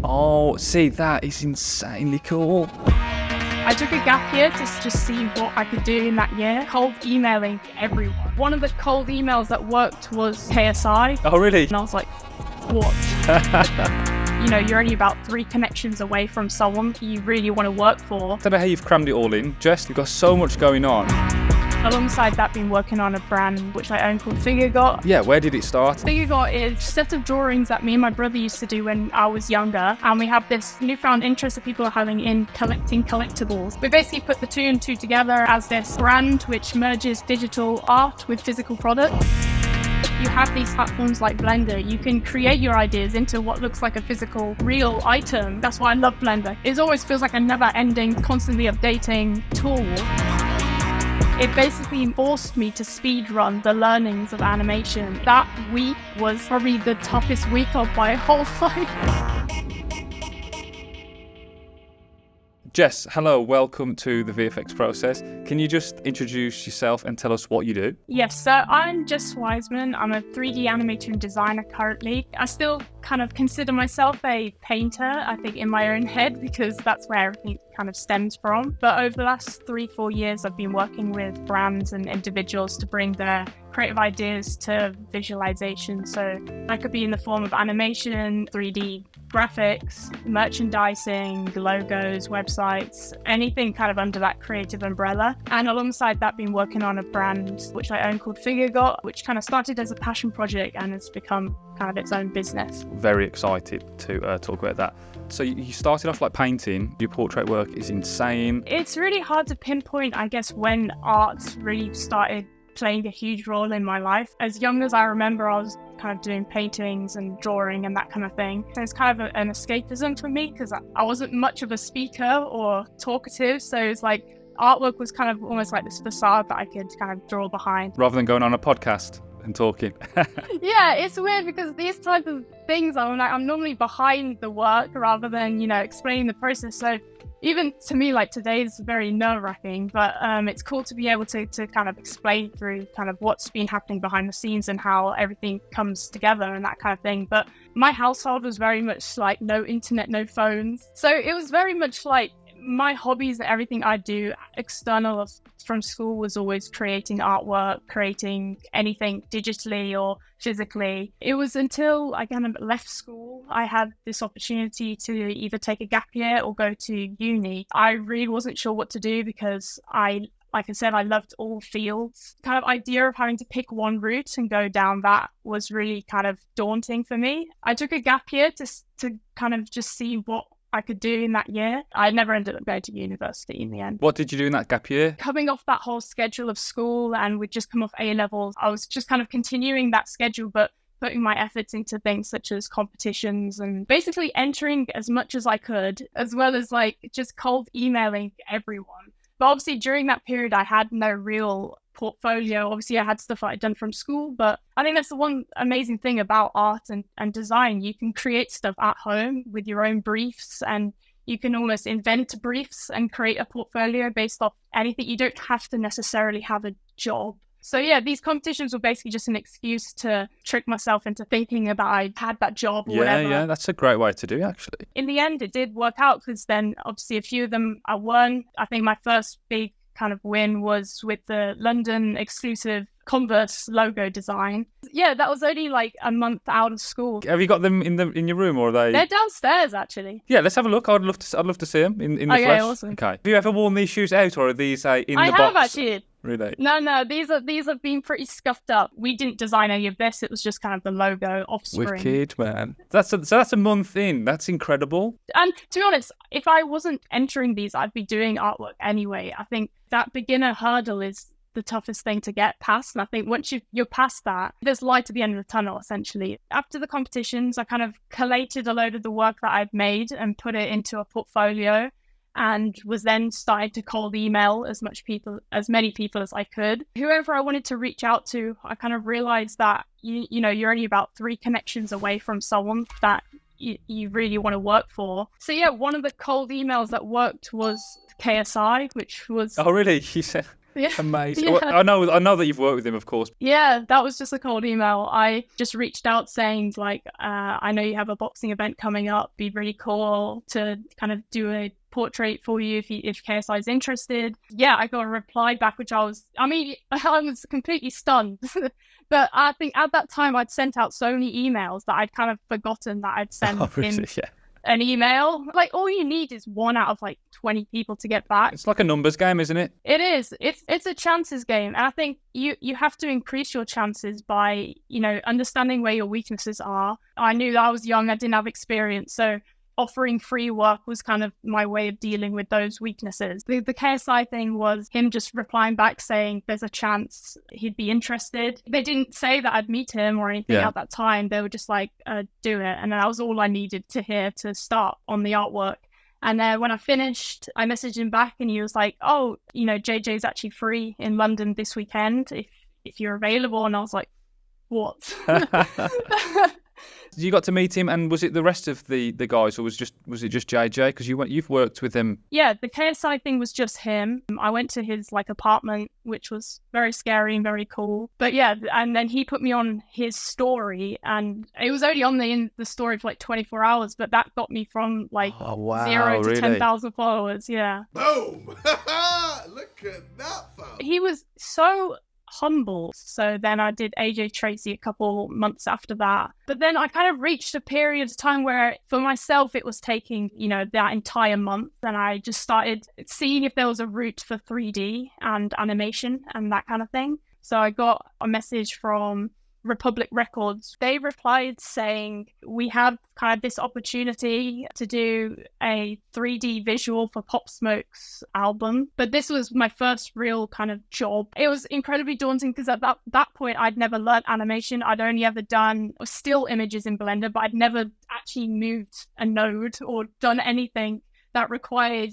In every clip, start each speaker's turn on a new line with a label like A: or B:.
A: Oh, see, that is insanely cool.
B: I took a gap year to just see what I could do in that year. Cold emailing everyone. One of the cold emails that worked was KSI.
A: Oh, really?
B: And I was like, what? You're only about 3 connections away from someone you really want to work for.
A: I don't know how you've crammed it all in. Jess, you've got so much going on.
B: Alongside that, been working on a brand which I own called Figuregot.
A: Yeah, where did it start?
B: Figuregot is a set of drawings that me and my brother used to do when I was younger, and we have this newfound interest that people are having in collecting collectibles. We basically put the 2 and 2 together as this brand which merges digital art with physical products. You have these platforms like Blender. You can create your ideas into what looks like a physical, real item. That's why I love Blender. It always feels like a never-ending, constantly updating tool. It basically forced me to speedrun the learnings of animation. That week was probably the toughest week of my whole life.
A: Jess, hello, welcome to the VFX Process. Can you just introduce yourself and tell us what you do?
B: Yes, so I'm Jess Wiseman. I'm a 3D animator and designer currently. I still kind of consider myself a painter, I think, in my own head, because that's where everything kind of stems from. But over the last 3-4 years, I've been working with brands and individuals to bring their creative ideas to visualization. So that could be in the form of animation, 3D graphics, merchandising, logos, websites, anything kind of under that creative umbrella. And alongside that, been working on a brand which I own called Figuregot, which kind of started as a passion project and has become kind of its own business.
A: Very excited to talk about that. So you started off like painting. Your portrait work is insane.
B: It's really hard to pinpoint, I guess, when art really started playing a huge role in my life. As young as I remember, I was kind of doing paintings and drawing and that kind of thing. So it's kind of an escapism for me because I wasn't much of a speaker or talkative. So it's like artwork was kind of almost like this facade that I could kind of draw behind.
A: Rather than going on a podcast and talking.
B: Yeah, it's weird because these type of things, I'm normally behind the work rather than, explaining the process. So even to me, like today is very nerve-wracking, but it's cool to be able to kind of explain through kind of what's been happening behind the scenes and how everything comes together and that kind of thing. But my household was very much like no internet, no phones. So it was very much like my hobbies and everything I do external from school was always creating artwork, creating anything digitally or physically. It was until I kind of left school, I had this opportunity to either take a gap year or go to uni. I really wasn't sure what to do because like I said, I loved all fields. Kind of idea of having to pick one route and go down that was really kind of daunting for me. I took a gap year to kind of just see what I could do in that year. I never ended up going to university in the end.
A: What did you do in that gap year?
B: Coming off that whole schedule of school and we'd just come off A-levels, I was just kind of continuing that schedule, but putting my efforts into things such as competitions and basically entering as much as I could, as well as like just cold emailing everyone. But obviously during that period, I had no real portfolio. Obviously I had stuff I'd done from school, but I think that's the one amazing thing about art and design. You can create stuff at home with your own briefs and you can almost invent briefs and create a portfolio based off anything. You don't have to necessarily have a job. So yeah, these competitions were basically just an excuse to trick myself into thinking about I had that job or whatever.
A: Yeah, that's a great way to do it, actually.
B: In the end, it did work out because then obviously a few of them I won. I think my first big kind of win was with the London exclusive Converse logo design. Yeah, that was only like a month out of school.
A: Have you got them in your room, or are they?
B: They're downstairs, actually.
A: Yeah, let's have a look. I'd love to see them in the flesh.
B: Okay, awesome.
A: Okay. Have you ever worn these shoes out, or are these in the box?
B: I have actually.
A: Really?
B: No, these have been pretty scuffed up. We didn't design any of this. It was just kind of the logo offspring.
A: Wicked, man. So that's a month in. That's incredible.
B: And to be honest, if I wasn't entering these, I'd be doing artwork anyway. I think that beginner hurdle is the toughest thing to get past. And I think once you're past that, there's light at the end of the tunnel, essentially. After the competitions, I kind of collated a load of the work that I'd made and put it into a portfolio, and was then starting to cold email as many people as I could. Whoever I wanted to reach out to, I kind of realized that you're only about 3 connections away from someone that you really want to work for. So yeah, one of the cold emails that worked was KSI, which was...
A: Oh, really? You said...
B: Yeah.
A: Amazing.
B: Yeah.
A: Well, I know that you've worked with him, of course.
B: Yeah, that was just a cold email. I just reached out saying, like, I know you have a boxing event coming up. Be really cool to kind of do a portrait for you if KSI is interested. Yeah, I got a reply back, which I was completely stunned. But I think at that time I'd sent out so many emails that I'd kind of forgotten that I'd sent him an email. Like, all you need is one out of like 20 people to get back.
A: It's like a numbers game, isn't it?
B: It is. It's a chances game. And I think you have to increase your chances by, understanding where your weaknesses are. I knew that I was young, I didn't have experience, so offering free work was kind of my way of dealing with those weaknesses. The KSI thing was him just replying back saying there's a chance he'd be interested. They didn't say that I'd meet him or anything at that time. They were just like, do it. And that was all I needed to hear to start on the artwork. And then when I finished, I messaged him back and he was like, oh, JJ's actually free in London this weekend if you're available. And I was like, what?
A: You got to meet him, and was it the rest of the guys, or was it just JJ? Because you've worked with him.
B: Yeah, the KSI thing was just him. I went to his apartment, which was very scary and very cool. But yeah, and then he put me on his story, and it was only on the story for 24 hours, but that got me from 0 to 10,000 followers. Yeah.
C: Boom! Look at that, fella.
B: He was so humble. So then I did AJ Tracy a couple months after that. But then I kind of reached a period of time where for myself it was taking, that entire month. And I just started seeing if there was a route for 3D and animation and that kind of thing. So I got a message from Republic Records. They replied saying, we have kind of this opportunity to do a 3D visual for Pop Smoke's album. But this was my first real kind of job. It was incredibly daunting because at that point I'd never learned animation. I'd only ever done still images in Blender, but I'd never actually moved a node or done anything that required,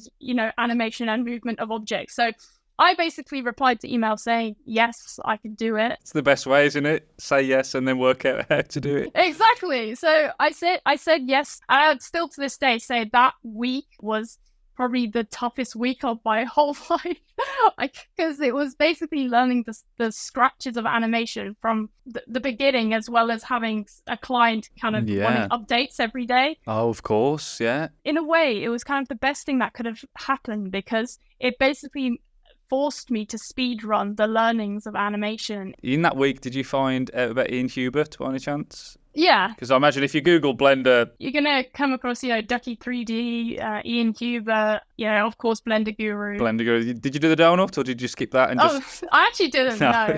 B: animation and movement of objects. So I basically replied to email saying, yes, I can do it.
A: It's the best way, isn't it? Say yes and then work out how to do it.
B: Exactly. So I said yes. And I would still to this day say that week was probably the toughest week of my whole life. Because it was basically learning the scratches of animation from the beginning, as well as having a client kind of wanting updates every day.
A: Oh, of course, yeah.
B: In a way, it was kind of the best thing that could have happened because it basically forced me to speed run the learnings of animation.
A: In that week, did you find out about Ian Hubert by any chance?
B: Yeah.
A: Because I imagine if you Google Blender,
B: you're going to come across, Ducky 3D, Ian Hubert, of course, Blender Guru.
A: Did you do the donut or did you skip that?
B: I actually didn't know.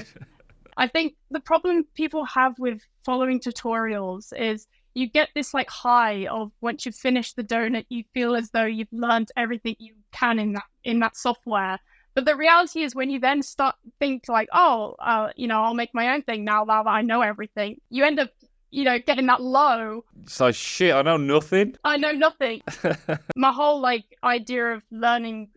B: I think the problem people have with following tutorials is you get this high of once you've finished the donut, you feel as though you've learned everything you can in that software. But the reality is when you then start think I'll make my own thing now that I know everything, you end up, getting that low.
A: So shit, I know nothing.
B: My whole idea of learning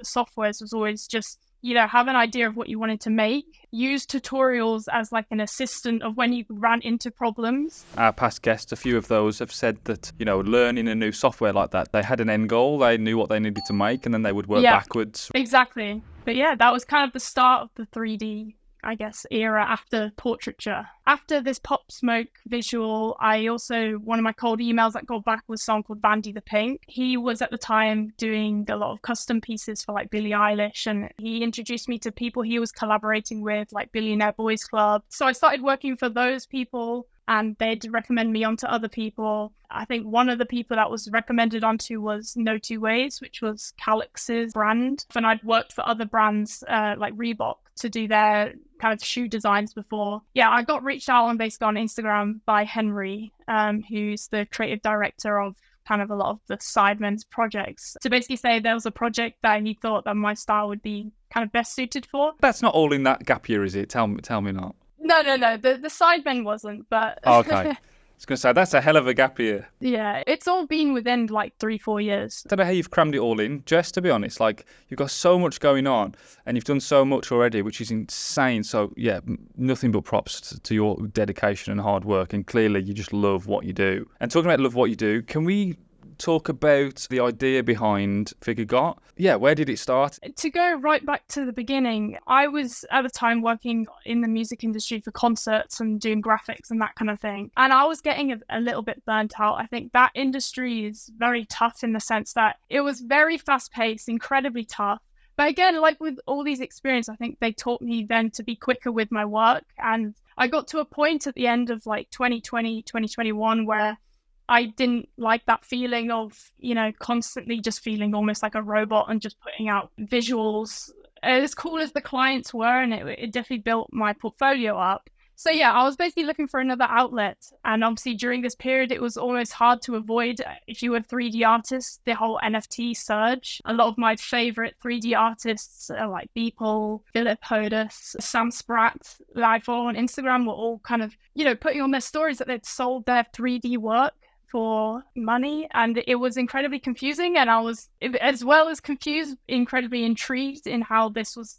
B: softwares was always just, have an idea of what you wanted to make. Use tutorials as an assistant of when you ran into problems.
A: Our past guests, a few of those have said that, learning a new software like that, they had an end goal, they knew what they needed to make, and then they would work backwards.
B: Exactly. But yeah, that was kind of the start of the 3D, I guess, era after portraiture. After this Pop Smoke visual, one of my cold emails that got back was someone called Vandy The Pink. He was at the time doing a lot of custom pieces for Billie Eilish, and he introduced me to people he was collaborating with, like Billionaire Boys Club. So I started working for those people, and they'd recommend me onto other people. I think one of the people that was recommended onto was Notwoways, which was Calix's brand. And I'd worked for other brands like Reebok to do their kind of shoe designs before. Yeah, I got reached out on basically on Instagram by Henry, who's the creative director of kind of a lot of the Sidemen's projects, to basically say there was a project that he thought that my style would be kind of best suited for.
A: That's not all in that gap year, is it? Tell me not.
B: No. The Sidemen wasn't, but...
A: Okay. I was going to say, that's a hell of a gap year.
B: Yeah, it's all been within 3-4 years.
A: I don't know how you've crammed it all in, Jess, to be honest. You've got so much going on and you've done so much already, which is insane. So, yeah, nothing but props to your dedication and hard work. And clearly, you just love what you do. And talking about love what you do, can we talk about the idea behind Figuregot? Yeah, where did it start?
B: To go right back to the beginning, I was at the time working in the music industry for concerts and doing graphics and that kind of thing. And I was getting a little bit burnt out. I think that industry is very tough in the sense that it was very fast paced, incredibly tough. But again, like with all these experiences, I think they taught me then to be quicker with my work. And I got to a point at the end of like 2020, 2021, where I didn't like that feeling of, constantly just feeling almost like a robot and just putting out visuals as cool as the clients were. And it definitely built my portfolio up. So yeah, I was basically looking for another outlet. And obviously during this period, it was almost hard to avoid. If you were a 3D artist, the whole NFT surge. A lot of my favorite 3D artists like Beeple, Philip Hodus, Sam Spratt that I follow on Instagram were all kind of, putting on their stories that they'd sold their 3D work for money, and it was incredibly confusing, and I was, as well as confused, incredibly intrigued in how this was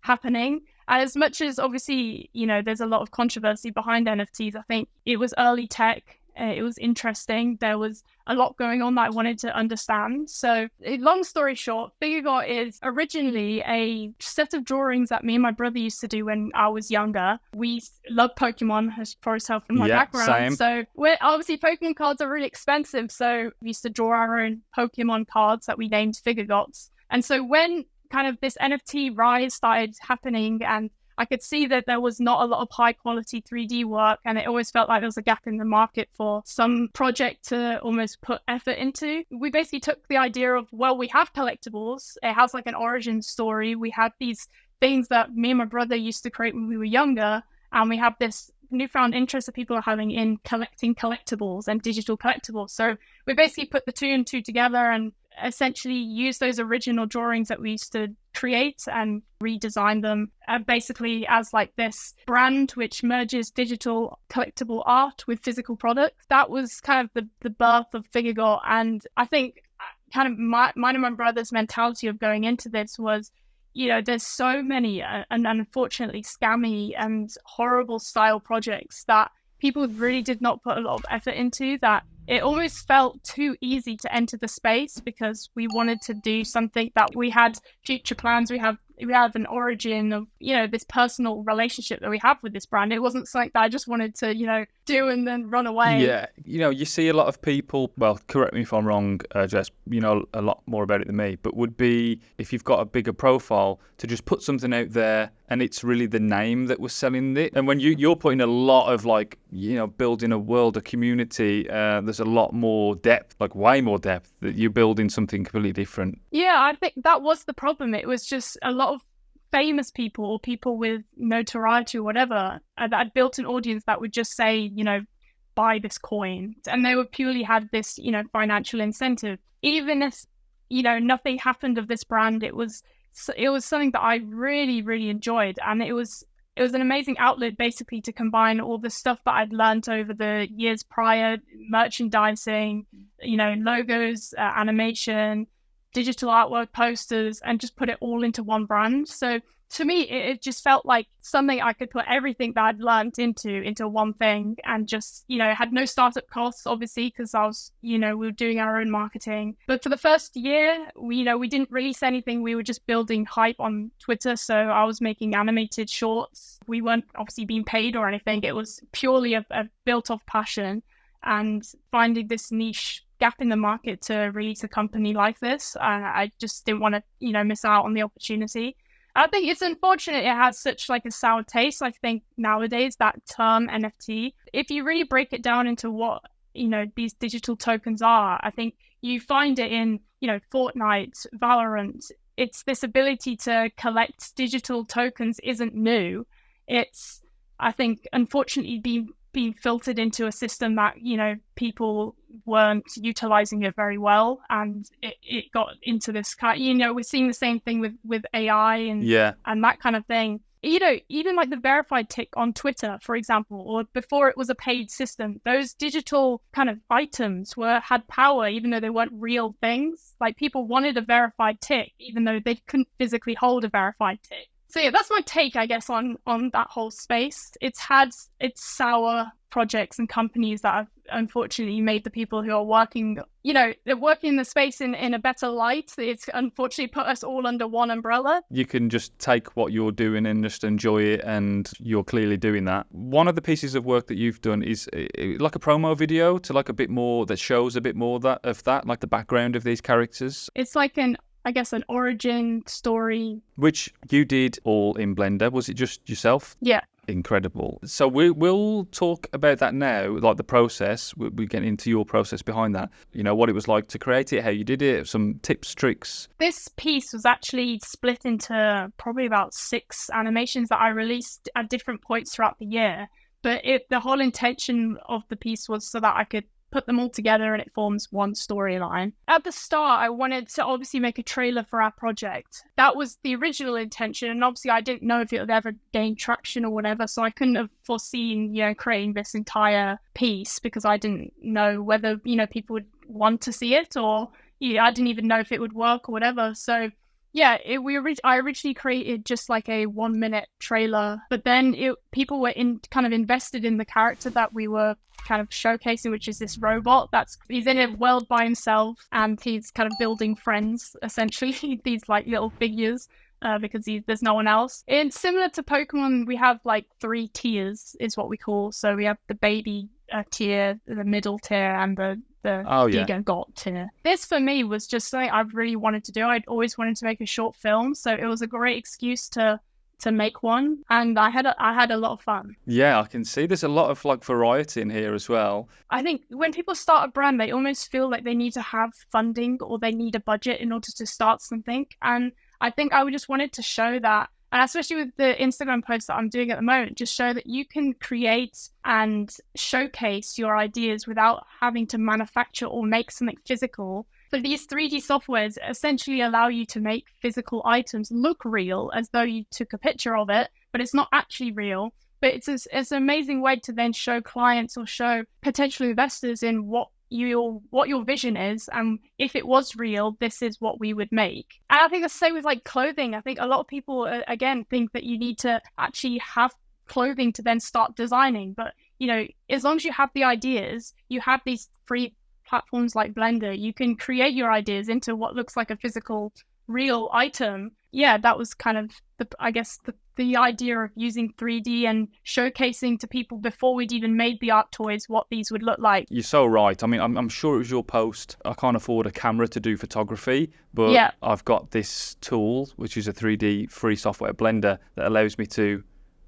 B: happening. And as much as obviously, there's a lot of controversy behind NFTs, I think it was early tech. It was interesting. There was a lot going on that I wanted to understand. So long story short, Figuregot is originally a set of drawings that me and my brother used to do when I was younger. We love Pokemon, as for yourself in my background.
A: Same.
B: So obviously Pokemon cards are really expensive. So we used to draw our own Pokemon cards that we named Figuregots. And so when kind of this NFT rise started happening, and I could see that there was not a lot of high quality 3D work, and it always felt like there was a gap in the market for some project to almost put effort into. We basically took the idea of, well, we have collectibles. It has like an origin story. We have these things that me and my brother used to create when we were younger, and we have this newfound interest that people are having in collecting collectibles and digital collectibles. So we basically put the two and two together and essentially use those original drawings that we used to create and redesign them basically as like this brand which merges digital collectible art with physical products. That was kind of the birth of Figuregot. And I think kind of mine and my brother's mentality of going into this was, there's so many and unfortunately scammy and horrible style projects that people really did not put a lot of effort into, that it almost felt too easy to enter the space because we wanted to do something that we had future plans. We have an origin of, this personal relationship that we have with this brand. It wasn't something that I just wanted to, do and then run away.
A: Yeah. You see a lot of people, well, correct me if I'm wrong, Jess, you know a lot more about it than me, but would be, if you've got a bigger profile, to just put something out there and it's really the name that was selling it. And when you're putting a lot of building a world, a community, there's a lot more depth, like way more depth, that you're building something completely different.
B: Yeah, I think that was the problem. It was just a lot of famous people or people with notoriety or whatever that had built an audience that would just say, buy this coin. And they would purely had this, financial incentive. Even if, nothing happened of this brand, it was something that I really, really enjoyed. And it was an amazing outlet basically to combine all the stuff that I'd learned over the years prior, merchandising, logos, animation, digital artwork, posters, and just put it all into one brand. So to me, it just felt like something I could put everything that I'd learned into one thing, and just, had no startup costs, obviously, because I was, we were doing our own marketing. But for the first year, we didn't release anything. We were just building hype on Twitter. So I was making animated shorts. We weren't obviously being paid or anything. It was purely a built-off passion and finding this niche gap in the market to release a company like this. I just didn't want to, miss out on the opportunity. I think it's unfortunate it has such like a sour taste. I think nowadays that term NFT, if you really break it down into what, these digital tokens are, I think you find it in, Fortnite, Valorant. It's this ability to collect digital tokens isn't new. It's, I think, unfortunately being filtered into a system that, people weren't utilizing it very well, and it got into this kind, we're seeing the same thing with AI and that kind of thing. Even like the verified tick on Twitter, for example, or before it was a paid system, those digital kind of items had power, even though they weren't real things. Like people wanted a verified tick, even though they couldn't physically hold a verified tick. So yeah, that's my take, I guess, on that whole space. It's had its sour projects and companies that have unfortunately made the people who are working, they're working in the space in a better light. It's unfortunately put us all under one umbrella.
A: You can just take what you're doing and just enjoy it, and you're clearly doing that. One of the pieces of work that you've done is like a promo video to like a bit more that shows a bit more of that, like the background of these characters.
B: It's like an origin story.
A: Which you did all in Blender. Was it just yourself?
B: Yeah.
A: Incredible. So we'll talk about that now, like the process. We'll get into your process behind that. What it was like to create it, how you did it, some tips, tricks.
B: This piece was actually split into probably about 6 animations that I released at different points throughout the year. But the whole intention of the piece was so that I could put them all together and it forms one storyline. At the start, I wanted to obviously make a trailer for our project. That was the original intention, and obviously I didn't know if it would ever gain traction or whatever, so I couldn't have foreseen, creating this entire piece because I didn't know whether, people would want to see it, or I didn't even know if it would work or whatever. So yeah, I originally created just like a 1-minute trailer, but then people were kind of invested in the character that we were kind of showcasing, which is this robot. He's in a world by himself, and he's kind of building friends, essentially, these like little figures, because there's no one else. And similar to Pokemon, we have like 3 tiers, is what we call. So we have the baby tier, the middle tier, and the Figuregot tier. This for me was just something I really wanted to do. I'd always wanted to make a short film, so it was a great excuse to make one, and I had a lot of fun.
A: Yeah, I can see there's a lot of like variety in here as well.
B: I think when people start a brand, they almost feel like they need to have funding or they need a budget in order to start something, and I think I just wanted to show that. And especially with the Instagram post that I'm doing at the moment, just show that you can create and showcase your ideas without having to manufacture or make something physical. So these 3D softwares essentially allow you to make physical items look real as though you took a picture of it, but it's not actually real. But it's an amazing way to then show clients or show potential investors in what your vision is, and if it was real, this is what we would make. And I think the same with like clothing. I think a lot of people again think that you need to actually have clothing to then start designing, but as long as you have the ideas, you have these free platforms like Blender, you can create your ideas into what looks like a physical real item. Yeah, that was kind of the idea of using 3D and showcasing to people before we'd even made the art toys what these would look like.
A: You're so right. I mean, I'm sure it was your post. I can't afford a camera to do photography, but
B: yeah.
A: I've got this tool, which is a 3D free software Blender that allows me to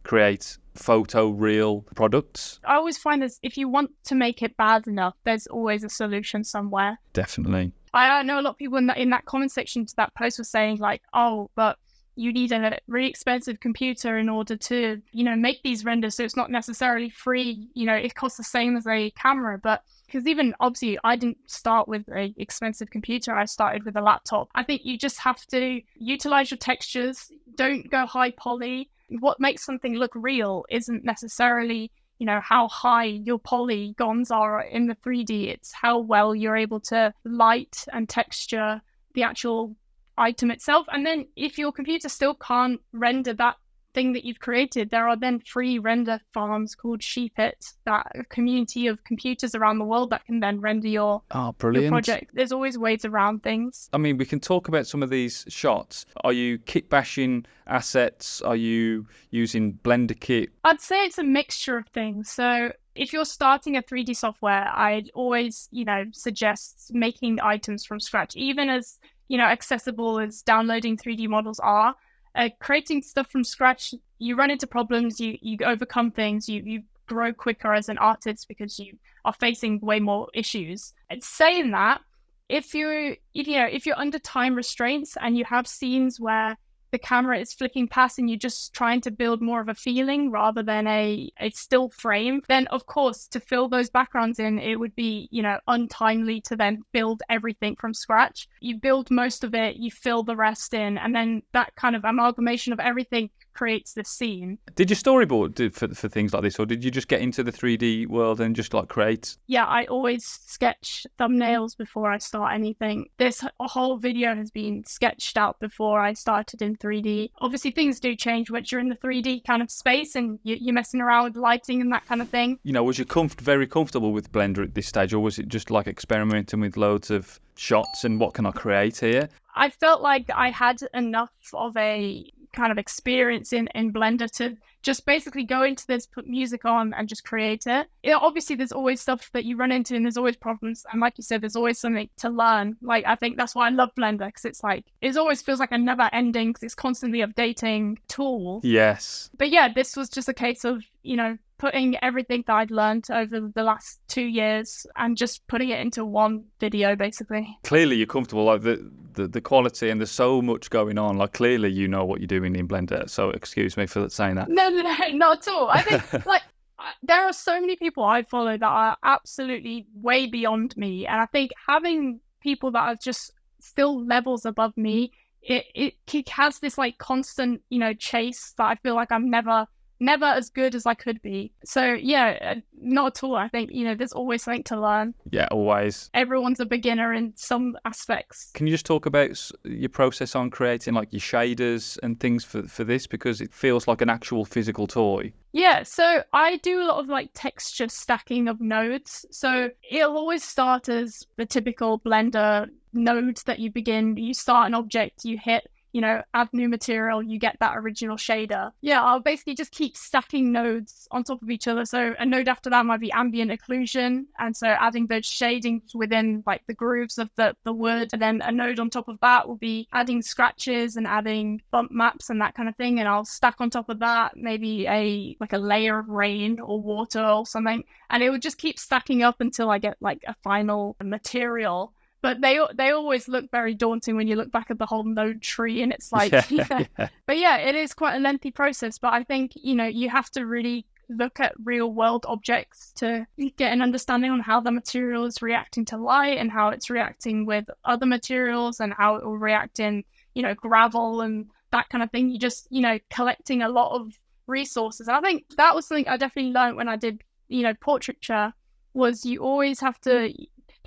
A: create photo-real products.
B: I always find that if you want to make it bad enough, there's always a solution somewhere.
A: Definitely.
B: I know a lot of people in that comment section to that post were saying like, oh, but you need a really expensive computer in order to, make these renders. So it's not necessarily free. It costs the same as a camera. But because even obviously I didn't start with an expensive computer. I started with a laptop. I think you just have to utilize your textures. Don't go high poly. What makes something look real isn't necessarily, how high your polygons are in the 3D. It's how well you're able to light and texture the actual item itself. And then if your computer still can't render that thing that you've created, there are then free render farms called Sheepit, that a community of computers around the world that can then render your project. There's always ways around things.
A: I mean, we can talk about some of these shots. Are you kit bashing assets? Are you using Blender kit?
B: I'd say it's a mixture of things. So if you're starting a 3D software, I'd always, suggest making items from scratch, even as accessible as downloading 3D models are. Creating stuff from scratch, you run into problems, you overcome things, you grow quicker as an artist because you are facing way more issues. And saying that, if you're under time restraints and you have scenes where the camera is flicking past and you're just trying to build more of a feeling rather than a still frame, then of course to fill those backgrounds in, it would be, untimely to then build everything from scratch. You build most of it, you fill the rest in, and then that kind of amalgamation of everything creates this scene.
A: Did you storyboard for things like this, or did you just get into the 3D world and just like create?
B: Yeah, I always sketch thumbnails before I start anything. This whole video has been sketched out before I started in 3D. Obviously, things do change once you're in the 3D kind of space and you're messing around with lighting and that kind of thing.
A: You know, was you very comfortable with Blender at this stage, or was it just like experimenting with loads of shots and what can I create here?
B: I felt like I had enough of a kind of experience in Blender to just basically go into this, put music on and just create it. Obviously, there's always stuff that you run into and there's always problems. And like you said, there's always something to learn. Like, I think that's why I love Blender, because it's like, it always feels like a never ending, because it's constantly updating tool.
A: Yes.
B: But yeah, this was just a case of, you know, putting everything that I'd learned over the last 2 years and just putting it into one video, basically.
A: Clearly you're comfortable, like the quality, and there's so much going on. Like, clearly you know what you're doing in Blender. So excuse me for saying that.
B: No, not at all. I think like there are so many people I follow that are absolutely way beyond me. And I think having people that are just still levels above me, it has this like constant, you know, chase that I feel like I'm never as good as I could be. So yeah, not at all. I think, you know, there's always something to learn.
A: Yeah, always.
B: Everyone's a beginner in some aspects.
A: Can you just talk about your process on creating like your shaders and things for this, because it feels like an actual physical toy?
B: Yeah, so I do a lot of like texture stacking of nodes. So it'll always start as the typical Blender nodes that you start an object, you hit, you know, add new material, you get that original shader. Yeah, I'll basically just keep stacking nodes on top of each other. So a node after that might be ambient occlusion. And so adding those shadings within like the grooves of the wood. And then a node on top of that will be adding scratches and adding bump maps and that kind of thing. And I'll stack on top of that maybe a layer of rain or water or something. And it will just keep stacking up until I get like a final material. But they always look very daunting when you look back at the whole node tree, and it's like, yeah. But yeah, it is quite a lengthy process. But I think, you know, you have to really look at real world objects to get an understanding on how the material is reacting to light and how it's reacting with other materials and how it will react in, you know, gravel and that kind of thing. You just, you know, collecting a lot of resources. And I think that was something I definitely learned when I did, you know, portraiture, was you always have to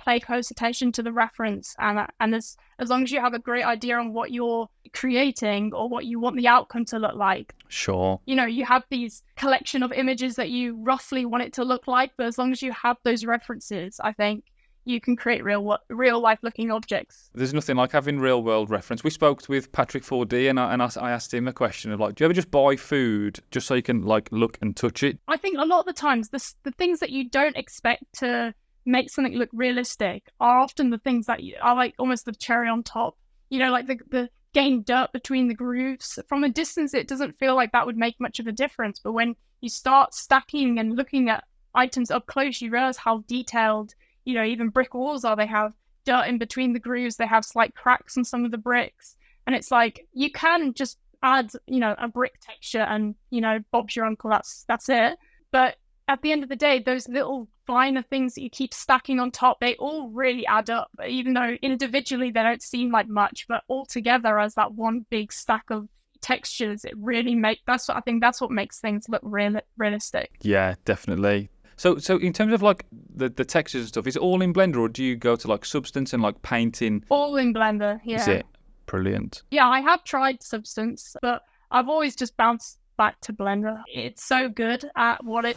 B: pay close attention to the reference, and as long as you have a great idea on what you're creating or what you want the outcome to look like.
A: Sure.
B: You know, you have these collection of images that you roughly want it to look like, but as long as you have those references, I think you can create real life looking objects.
A: There's nothing like having real world reference. We spoke with Patrick 4D and I asked him a question of like, do you ever just buy food just so you can like look and touch it?
B: I think a lot of the times the things that you don't expect to make something look realistic are often the things that are like almost the cherry on top. You know, like the getting dirt between the grooves. From a distance, it doesn't feel like that would make much of a difference. But when you start stacking and looking at items up close, you realize how detailed, you know, even brick walls are. They have dirt in between the grooves. They have slight cracks on some of the bricks. And it's like, you can just add, you know, a brick texture and, you know, Bob's your uncle, that's it. But at the end of the day, those little finer things that you keep stacking on top, they all really add up, even though individually they don't seem like much, but all together as that one big stack of textures, it really that's what makes things look realistic.
A: Yeah, definitely. So in terms of like the textures and stuff, is it all in Blender, or do you go to like Substance and like painting?
B: All in Blender, yeah.
A: Is it? Brilliant.
B: Yeah, I have tried Substance, but I've always just bounced back to Blender. It's so good at what it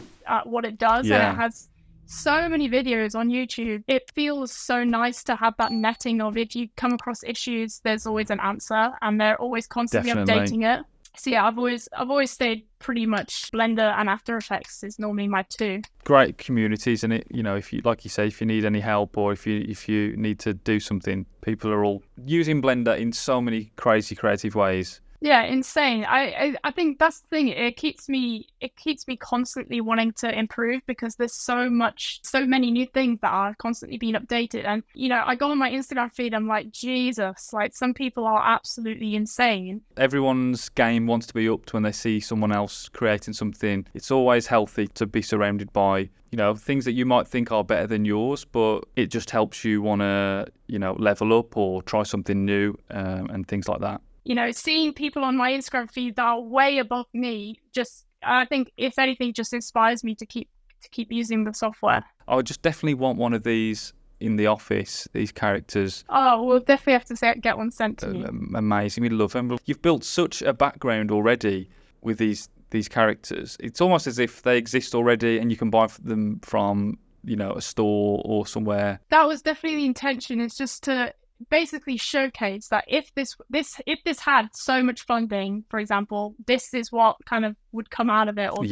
B: does,
A: yeah.
B: And it has so many videos on YouTube. It feels so nice to have that netting of, if you come across issues, there's always an answer, and they're always constantly updating it. So yeah, I've always stayed pretty much Blender and After Effects is normally my two. Great
A: communities, and it, you know, if you, like you say, if you need any help or if you need to do something, people are all using Blender in so many crazy creative ways.
B: Yeah, insane. I think that's the thing. It keeps me constantly wanting to improve, because there's so many new things that are constantly being updated. And, you know, I go on my Instagram feed, I'm like, Jesus, like some people are absolutely insane.
A: Everyone's game wants to be upped when they see someone else creating something. It's always healthy to be surrounded by, you know, things that you might think are better than yours, but it just helps you want to, you know, level up or try something new and things like that.
B: seeing people on my Instagram feed that are way above me, just I think if anything, just inspires me to keep using the software.
A: I would just definitely want one of these in the office. These characters.
B: Oh, we'll definitely have to get one sent to you.
A: Amazing, we love them. You've built such a background already with these characters. It's almost as if they exist already, and you can buy them from a store or somewhere.
B: That was definitely the intention. It's just to basically showcase that if this had so much funding, for example, this is what kind of would come out of it. Or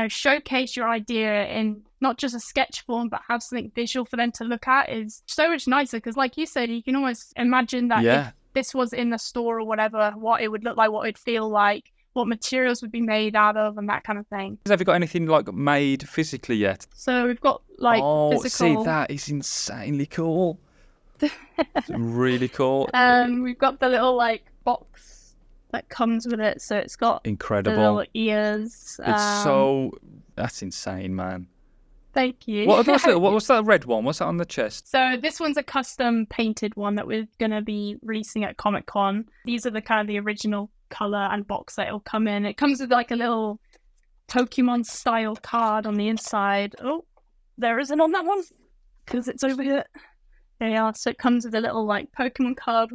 B: showcase your idea in not just a sketch form, but have something visual for them to look at is so much nicer. Because like you said, you can almost imagine that if this was in the store or whatever, what it would look like, what it'd feel like, what materials would be made out of, and that kind of thing.
A: Have you got anything like made physically yet?
B: So we've got like physical.
A: See, that is insanely cool. It's really cool.
B: We've got the little like box that comes with it, so it's got
A: incredible
B: the little ears.
A: That's insane, man.
B: Thank you.
A: What was that red one? What's that on the chest?
B: So this one's a custom painted one that we're going to be releasing at Comic-Con. These are the kind of the original color and box that it'll come in. It comes with like a little Pokemon style card on the inside. Oh, there isn't on that one because it's over here. There you are. So it comes with a little like Pokemon card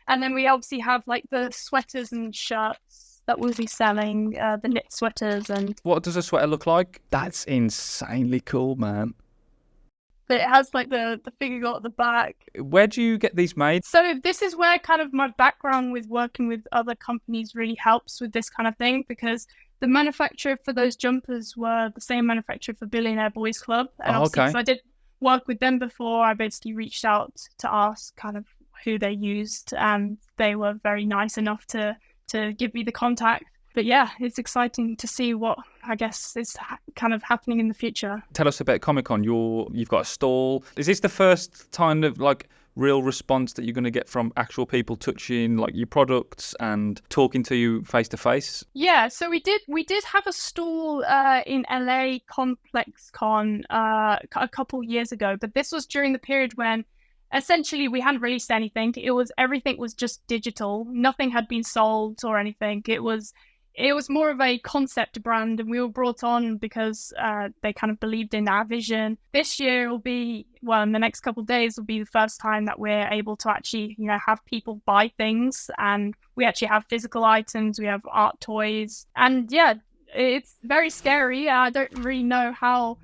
B: and then we obviously have like the sweaters and shirts that we'll be selling, the knit sweaters. And
A: what does a sweater look like? That's insanely cool, man.
B: But it has like the Figuregot at the back.
A: Where do you get these made?
B: So this is where kind of my background with working with other companies really helps with this kind of thing, because the manufacturer for those jumpers were the same manufacturer for Billionaire Boys Club. And obviously, because I did work with them before, I basically reached out to ask kind of who they used, and they were very nice enough to give me the contact. But yeah, it's exciting to see what I guess is kind of happening in the future.
A: Tell us about Comic-Con. You've got a stall. Is this the first time of like real response that you're going to get from actual people touching like your products and talking to you face to face?
B: Yeah, so we did have a stall in LA Complex Con a couple years ago, but this was during the period when essentially we hadn't released anything. Everything was just digital. Nothing had been sold or anything. It was more of a concept brand, and we were brought on because they kind of believed in our vision. This year will be, in the next couple of days will be the first time that we're able to actually, have people buy things, and we actually have physical items, we have art toys, and yeah, it's very scary. I don't really know how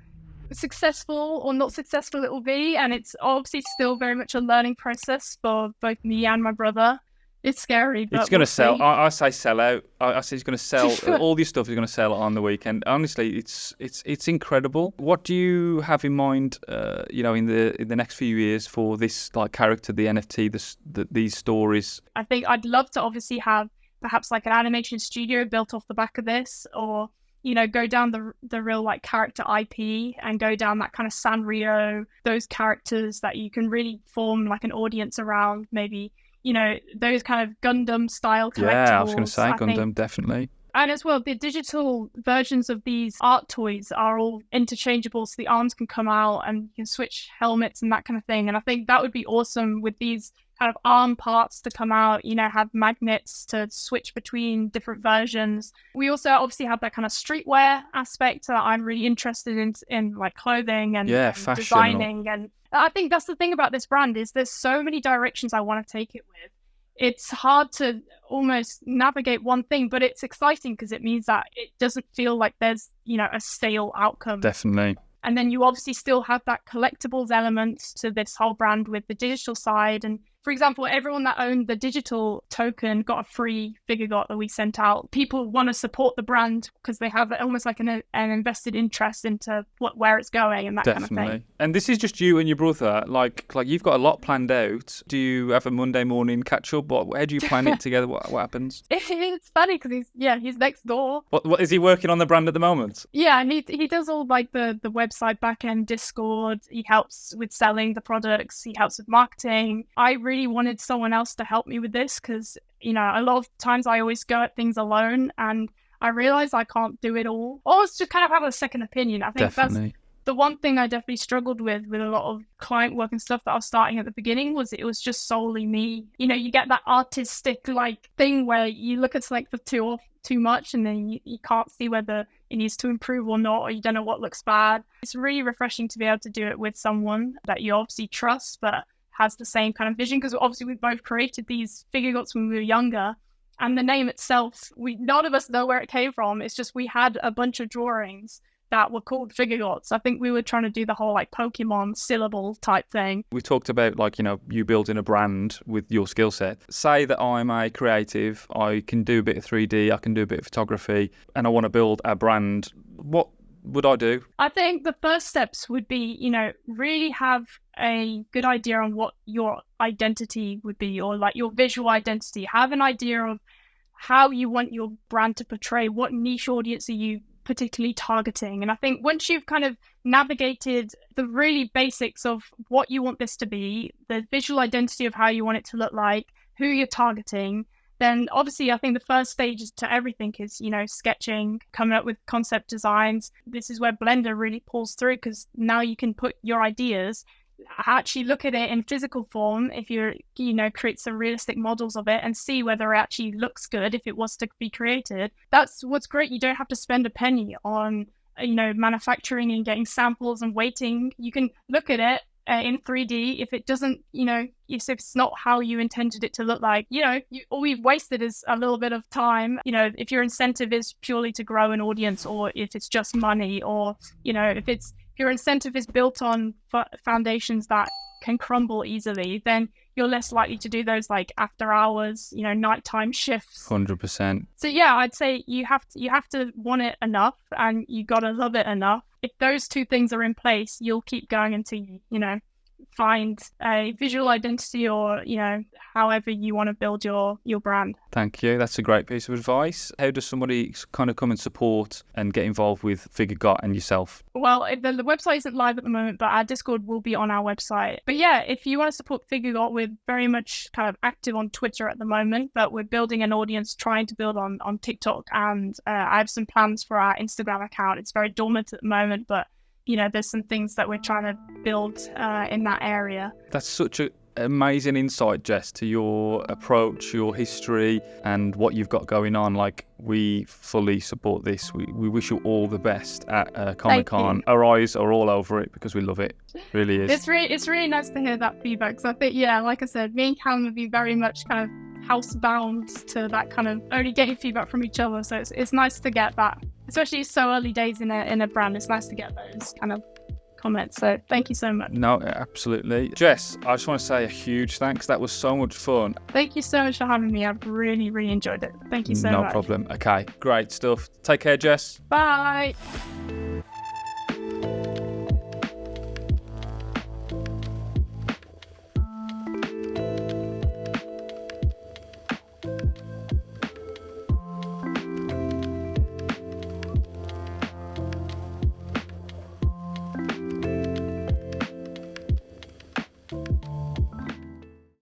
B: successful or not successful it will be, and it's obviously still very much a learning process for both me and my brother. It's scary, but
A: it's going to sell. I say sell out. I say it's going to sell. All this stuff is going to sell on the weekend. Honestly, it's incredible. What do you have in mind? In the next few years for this like character, the NFT, these stories.
B: I think I'd love to obviously have perhaps like an animation studio built off the back of this, or go down the real like character IP and go down that kind of Sanrio, those characters that you can really form like an audience around. Maybe. Those kind of Gundam style collectibles.
A: Yeah, I was going to say Gundam, definitely.
B: And as well, the digital versions of these art toys are all interchangeable, so the arms can come out and you can switch helmets and that kind of thing. And I think that would be awesome with these kind of arm parts to come out, have magnets to switch between different versions. We also obviously have that kind of streetwear aspect that I'm really interested in like clothing and designing. And I think that's the thing about this brand is there's so many directions I want to take it with. It's hard to almost navigate one thing, but it's exciting because it means that it doesn't feel like there's, a stale outcome.
A: Definitely.
B: And then you obviously still have that collectibles element to this whole brand with the digital side. And for example, everyone that owned the digital token got a free Figuregot that we sent out. People want to support the brand because they have almost like an invested interest into where it's going and that kind of thing.
A: And this is just you and your brother. Like you've got a lot planned out. Do you have a Monday morning catch up? How do you plan it together? What happens?
B: It's funny because he's next door.
A: What is he working on the brand at the moment?
B: Yeah, and he does all like the website backend, Discord. He helps with selling the products. He helps with marketing. I really wanted someone else to help me with this because a lot of times I always go at things alone, and I realize I can't do it all. Or it's just kind of have a second opinion. I think The one thing I definitely struggled with a lot of client work and stuff that I was starting at the beginning was it was just solely me. You know, you get that artistic like thing where you look at something for too much and then you can't see whether it needs to improve or not, or you don't know what looks bad. It's really refreshing to be able to do it with someone that you obviously trust but has the same kind of vision, because obviously we both created these Figuregots when we were younger, and the name itself, none of us know where it came from. It's just we had a bunch of drawings that were called Figuregots. I think we were trying to do the whole like Pokemon syllable type thing.
A: We talked about like, you know, you building a brand with your skill set. Say that I'm a creative, I can do a bit of 3D, I can do a bit of photography, and I want to build a brand. What would I do?
B: I think the first steps would be, you know, really have a good idea on what your identity would be, or like your visual identity. Have an idea of how you want your brand to portray, what niche audience are you particularly targeting. And I think once you've kind of navigated the really basics of what you want this to be, the visual identity of how you want it to look like, who you're targeting, then obviously I think the first stage to everything is, you know, sketching, coming up with concept designs. This is where Blender really pulls through, because now you can put your ideas, actually look at it in physical form if you're, you know, create some realistic models of it and see whether it actually looks good if it was to be created. That's what's great. You don't have to spend a penny on, you know, manufacturing and getting samples and waiting. You can look at it in 3D. If it doesn't, you know, if it's not how you intended it to look like, you know, all we've wasted is a little bit of time. You know, if your incentive is purely to grow an audience, or if it's just money, or, you know, if your incentive is built on foundations that can crumble easily, then you're less likely to do those like after hours, you know, nighttime shifts.
A: 100%.
B: So yeah, I'd say you have to want it enough, and you gotta love it enough. If those two things are in place, you'll keep going until you know, find a visual identity, or, you know, however you want to build your brand.
A: Thank you. That's a great piece of advice. How does somebody kind of come and support and get involved with Figuregot and yourself?
B: Well, the website isn't live at the moment, but our Discord will be on our website. But yeah, if you want to support Figuregot, we're very much kind of active on Twitter at the moment, but we're building an audience, trying to build on TikTok, and I have some plans for our Instagram account. It's very dormant at the moment, but you know, there's some things that we're trying to build in that area. That's
A: such an amazing insight, Jess, to your approach, your history, and what you've got going on. Like, we fully support this. We wish you all the best at Comic-Con. Our eyes are all over it because we love it. It really is. It's really nice to hear that feedback. So I think, yeah, like I said, me and Callum would be very much kind of housebound to that kind of only getting feedback from each other. So it's nice to get that, especially so early days in a brand. It's nice to get those kind of comments. So thank you so much. No, absolutely. Jess, I just want to say a huge thanks. That was so much fun. Thank you so much for having me. I've really, really enjoyed it. Thank you so much. No problem. Okay, great stuff. Take care, Jess. Bye.